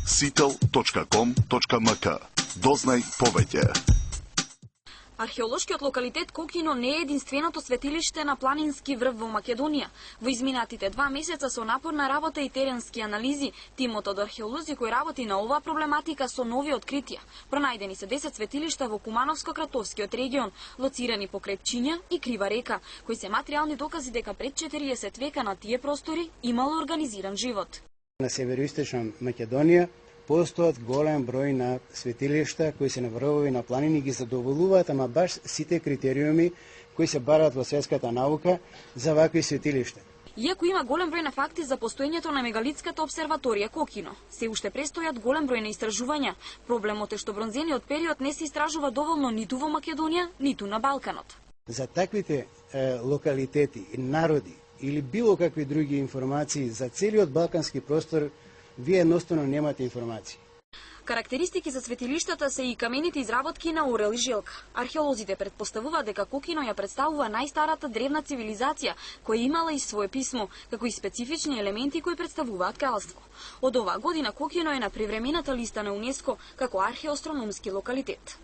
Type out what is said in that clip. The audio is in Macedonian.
sitel.com.mk. Дознај повеќе. Археолошкиот локалитет Кокино не е единственото светилиште на планински врв во Македонија. Во изминатите 2 месеца со напорна работа и теренски анализи, тимот од археолози кој работи на оваа проблематика со нови откритија. Пронајдени се 10 светилишта во Кумановско-Кратовскиот регион, лоцирани покрај Пчиња и Крива река, кои се материјални докази дека пред 40 века на тие простори имало организиран живот. На североисточна Македонија постојат голем број на светилишта кои се на врвови на планини ги задоволуваат, ама баш сите критериуми кои се бараат во светската наука за вакви светилишта. Иако има голем број на факти за постоењето на мегалитската обсерваторија Кокино, се уште престојат голем број на истражувања. Проблемот е што бронзениот период не се истражува доволно ниту во Македонија, ниту на Балканот. За таквите локалитети, народи или било какви други информации за целиот балкански простор, вие едноставно немате информации. Карактеристики за светилиштата се и камените изработки на орел и жилка. Археолозите предпоставуваат дека Кокино ја представува најстарата древна цивилизација, која имала и свое писмо, како и специфични елементи кои представуваат кралство. Од оваа година Кокино е на привремената листа на УНЕСКО како археоастрономски локалитет.